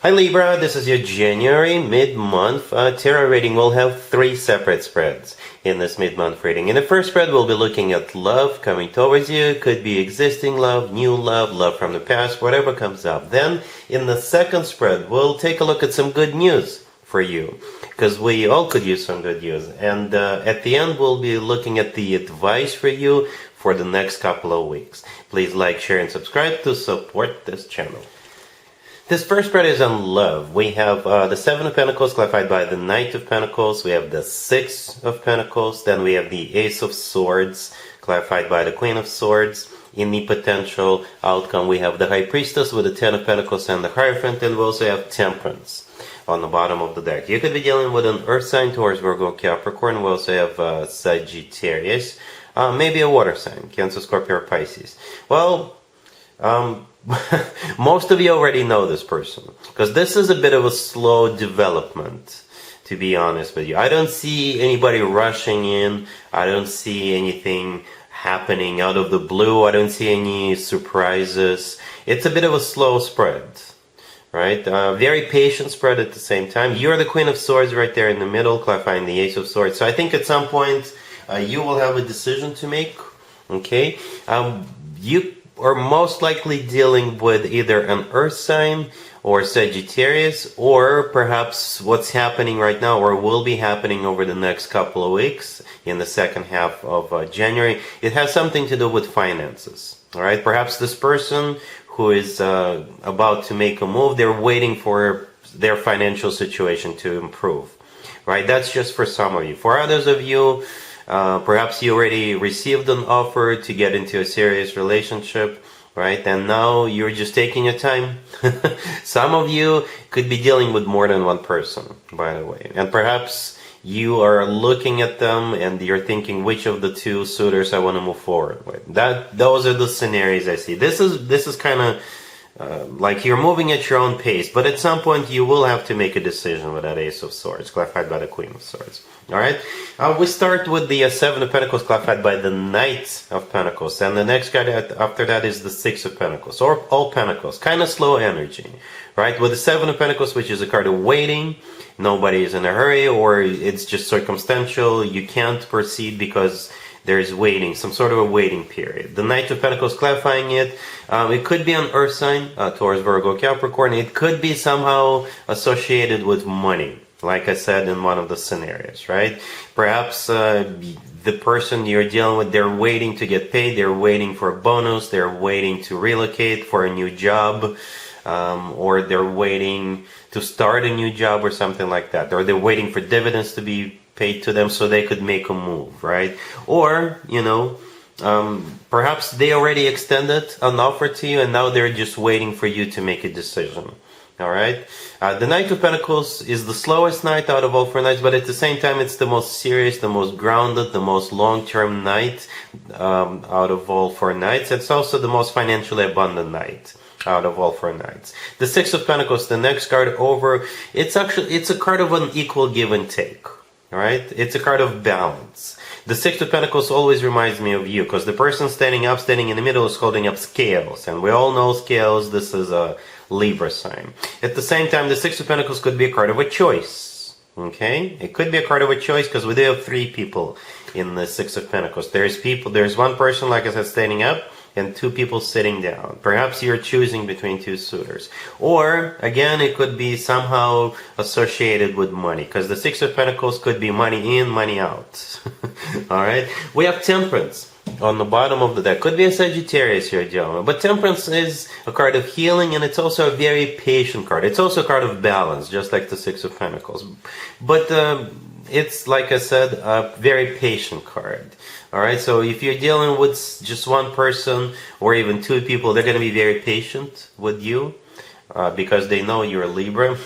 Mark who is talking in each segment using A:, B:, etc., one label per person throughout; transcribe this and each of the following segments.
A: Hi Libra, this is your January mid-month tarot reading. We'll have 3 separate spreads in this mid-month reading. In the first spread, we'll be looking at love coming towards you. Could be existing love, new love, love from the past, whatever comes up. Then, in the second spread, we'll take a look at some good news for you, because we all could use some good news. And at the end, we'll be looking at the advice for you for the next couple of weeks. Please like, share, and subscribe to support this channel. This first spread is on love. We have the 7 of Pentacles clarified by the Knight of Pentacles. We have the 6 of Pentacles. Then we have the Ace of Swords clarified by the Queen of Swords. In the potential outcome, we have the High Priestess with the 10 of Pentacles and the Hierophant. And we also have Temperance on the bottom of the deck. You could be dealing with an Earth sign, Taurus, Virgo, Capricorn. We also have Sagittarius. Maybe a water sign, Cancer, Scorpio, or Pisces. Well, most of you already know this person, because this is a bit of a slow development, to be honest with you. I don't see anybody rushing in. I don't see anything happening out of the blue. I don't see any surprises. It's a bit of a slow spread, right? Very patient spread at the same time. You're the Queen of Swords right there in the middle, clarifying the Ace of Swords. So I think at some point you will have a decision to make, okay? You are most likely dealing with either an Earth sign or Sagittarius, or perhaps what's happening right now or will be happening over the next couple of weeks in the second half of January. It has something to do with finances, all right? Perhaps this person who is about to make a move, they're waiting for their financial situation to improve, right? That's just for some of you. For others of you, perhaps you already received an offer to get into a serious relationship, right? And now you're just taking your time. Some of you could be dealing with more than one person, by the way. And perhaps you are looking at them and you're thinking, which of the 2 suitors I want to move forward with. Those are the scenarios I see. This is kind of like you're moving at your own pace, but at some point you will have to make a decision with that Ace of Swords, clarified by the Queen of Swords. All right, we start with the 7 of Pentacles, clarified by the Knight of Pentacles, and the next card after that is the 6 of Pentacles, or all Pentacles. Kind of slow energy, right? With the 7 of Pentacles, which is a card of waiting, nobody is in a hurry, or it's just circumstantial. You can't proceed because there is waiting, some sort of a waiting period. The Knight of Pentacles clarifying it. It could be an Earth sign, Taurus, Virgo, Capricorn. It could be somehow associated with money, like I said in one of the scenarios, right? Perhaps the person you're dealing with, they're waiting to get paid, they're waiting for a bonus, they're waiting to relocate for a new job, or they're waiting to start a new job or something like that, or they're waiting for dividends to be paid to them so they could make a move, right? Or, you know, perhaps they already extended an offer to you and now they're just waiting for you to make a decision. All right. The Knight of Pentacles is the slowest knight out of all 4 knights, but at the same time, it's the most serious, the most grounded, the most long-term knight out of all 4 knights. It's also the most financially abundant knight out of all 4 knights. The 6 of Pentacles, the next card over, it's a card of an equal give and take. All right. It's a card of balance. The 6 of Pentacles always reminds me of you, because the person standing in the middle is holding up scales, and we all know scales. This is a Libra sign. At the same time, the 6 of Pentacles could be a card of a choice. Okay? It could be a card of a choice because we do have 3 people in the 6 of Pentacles. There's one person, like I said, standing up, and 2 people sitting down. Perhaps you're choosing between 2 suitors. Or, again, it could be somehow associated with money, because the 6 of Pentacles could be money in, money out. Alright? We have Temperance on the bottom of the deck. Could be a Sagittarius here, gentlemen. But Temperance is a card of healing, and it's also a very patient card. It's also a card of balance, just like the 6 of Pentacles. But it's, like I said, a very patient card. Alright, so if you're dealing with just one person or even 2 people, they're going to be very patient with you because they know you're a Libra.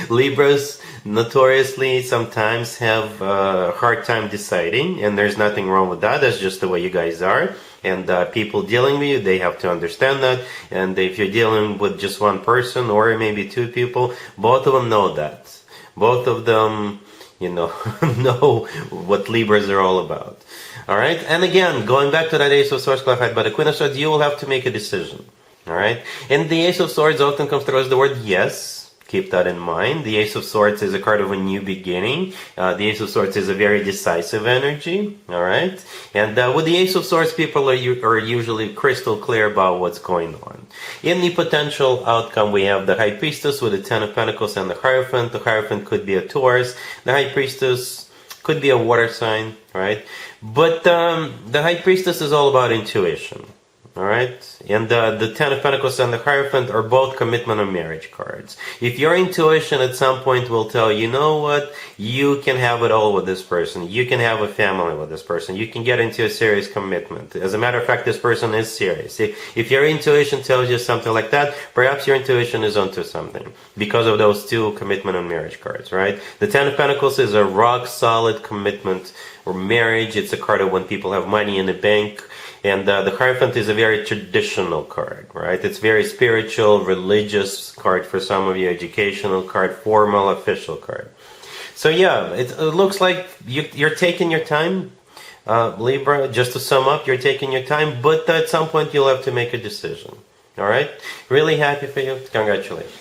A: Libras notoriously sometimes have a hard time deciding, and there's nothing wrong with that. That's just the way you guys are. And people dealing with you, they have to understand that. And if you're dealing with just one person or maybe 2 people, both of them know that. Both of them, you know, know what Libras are all about. All right, and again, going back to that Ace of Swords clarified by the Queen of Swords, you will have to make a decision. All right. And the Ace of Swords often comes through as the word yes. Keep that in mind. The Ace of Swords is a card of a new beginning. The Ace of Swords is a very decisive energy. All right. And with the Ace of Swords, people are usually crystal clear about what's going on. In the potential outcome, we have the High Priestess with the Ten of Pentacles and the Hierophant. The Hierophant could be a Taurus. The High Priestess could be a water sign, right? But the High Priestess is all about intuition. All right, and the Ten of Pentacles and the Hierophant are both commitment and marriage cards. If your intuition at some point will tell you, know what, you can have it all with this person. You can have a family with this person. You can get into a serious commitment. As a matter of fact, this person is serious. If your intuition tells you something like that, perhaps your intuition is onto something because of those two commitment and marriage cards, right? The Ten of Pentacles is a rock solid commitment or marriage. It's a card of when people have money in the bank. And the Hierophant is a very traditional card, right? It's very spiritual, religious card for some of you, educational card, formal, official card. So yeah, it looks like you're taking your time, Libra. Just to sum up, you're taking your time, but at some point you'll have to make a decision. All right? Really happy for you. Congratulations.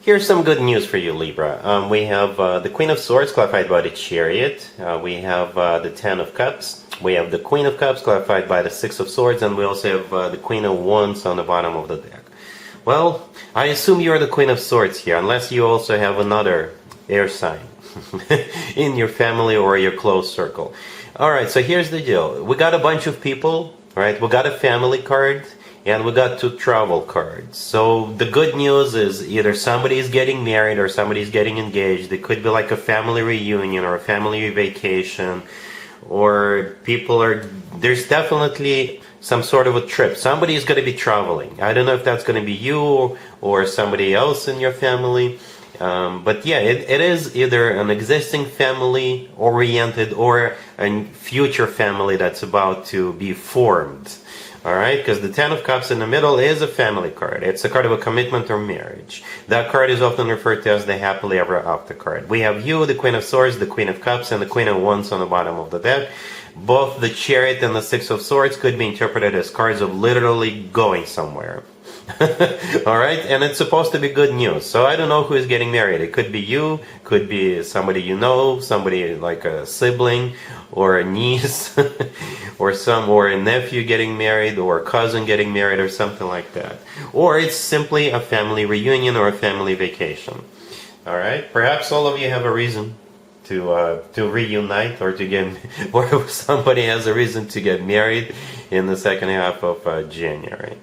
A: Here's some good news for you, Libra. We have the Queen of Swords, clarified by the Chariot. We have the Ten of Cups. We have the Queen of Cups, clarified by the Six of Swords. And we also have the Queen of Wands on the bottom of the deck. Well, I assume you're the Queen of Swords here, unless you also have another air sign in your family or your close circle. All right, so here's the deal. We got a bunch of people, right? We got a family card. And we got two travel cards. So the good news is either somebody is getting married or somebody is getting engaged. It could be like a family reunion or a family vacation. Or there's definitely some sort of a trip. Somebody is going to be traveling. I don't know if that's going to be you or somebody else in your family. But yeah, it is either an existing family oriented or a future family that's about to be formed. Alright, because the Ten of Cups in the middle is a family card. It's a card of a commitment or marriage. That card is often referred to as the happily ever after card. We have you, the Queen of Swords, the Queen of Cups, and the Queen of Wands on the bottom of the deck. Both the Chariot and the Six of Swords could be interpreted as cards of literally going somewhere. Alright, and it's supposed to be good news. So I don't know who is getting married. It could be you, could be somebody you know, somebody like a sibling or a niece or a nephew getting married or a cousin getting married or something like that. Or it's simply a family reunion or a family vacation. Alright, perhaps all of you have a reason to reunite or to get, or somebody has a reason to get married in the second half of January.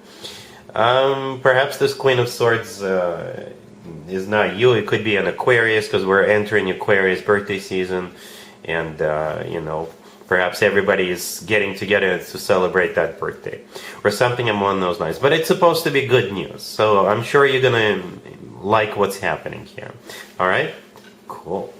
A: Perhaps this Queen of Swords is not you. It could be an Aquarius because we're entering Aquarius birthday season, and perhaps everybody is getting together to celebrate that birthday or something along those lines. But it's supposed to be good news, so I'm sure you're gonna like what's happening here. All right, cool.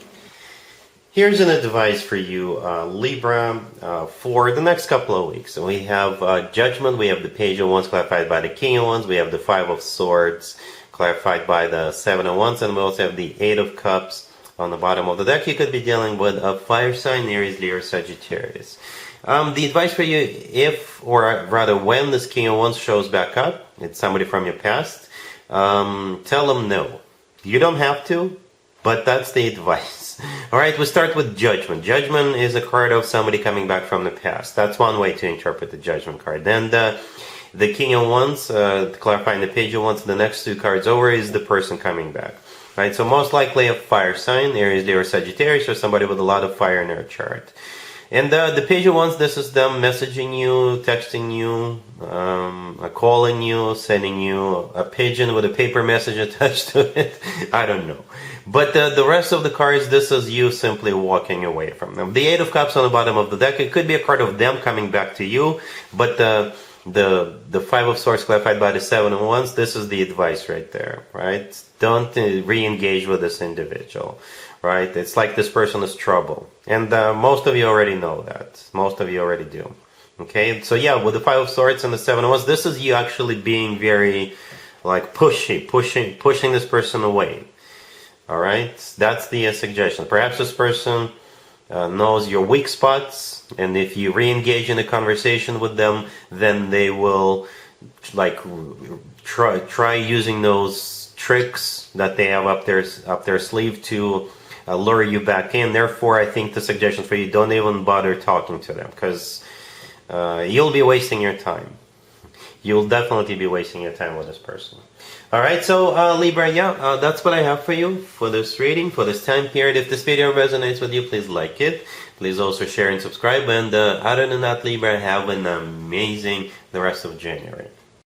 A: Here's an advice for you, Libra, for the next couple of weeks. So we have Judgment, we have the Page of Wands clarified by the King of Wands, we have the Five of Swords clarified by the Seven of Wands, and we also have the Eight of Cups on the bottom of the deck. You could be dealing with a fire sign, Aries, Leo, Sagittarius. The advice for you, if, or rather when this King of Wands shows back up, it's somebody from your past, tell them no. You don't have to, but that's the advice. Alright, we start with Judgment. Judgment is a card of somebody coming back from the past. That's one way to interpret the Judgment card. Then the King of Wands, clarifying the Page of Wands, the next two cards over is the person coming back. Right, so most likely a fire sign, Aries, Leo, Sagittarius, or somebody with a lot of fire in their chart. And the Page of Wands, this is them messaging you, texting you, calling you, sending you a pigeon with a paper message attached to it. I don't know. But the rest of the cards, this is you simply walking away from them. The Eight of Cups on the bottom of the deck, it could be a card of them coming back to you, but the Five of Swords clarified by the Seven of Wands, this is the advice right there, right? Don't re-engage with this individual, right? It's like this person is trouble. And most of you already know that. Most of you already do. Okay, so yeah, with the Five of Swords and the Seven of Wands, this is you actually being very, like, pushing this person away. Alright, that's the suggestion. Perhaps this person knows your weak spots, and if you re-engage in a conversation with them, then they will like try using those tricks that they have up their sleeve to lure you back in. Therefore, I think the suggestion for you, don't even bother talking to them, because you'll be wasting your time. You'll definitely be wasting your time with this person. Alright, so Libra, yeah, that's what I have for you for this reading, for this time period. If this video resonates with you, please like it. Please also share and subscribe. And other than that, Libra, have an amazing the rest of January.